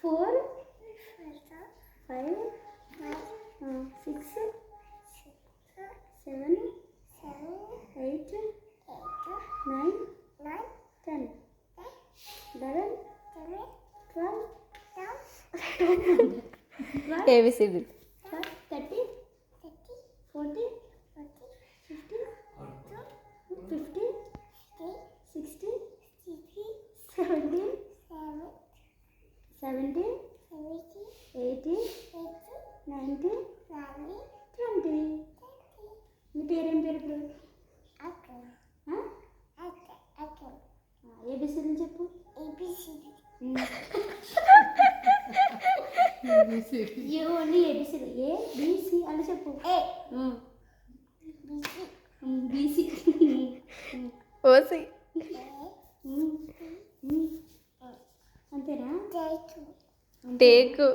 4 5 6 7 8 9 10 11 12 A B C D 30 40 50 60 70 80 90 20. నీ పేరేం పేరు ఇప్పుడు? ఏబిసిడి చెప్పు. ఏ ఓన్లీ ఏబిసిడి. ఏబిసి అని చెప్పు. బీసీ ఓసి అంతేనా? టేకు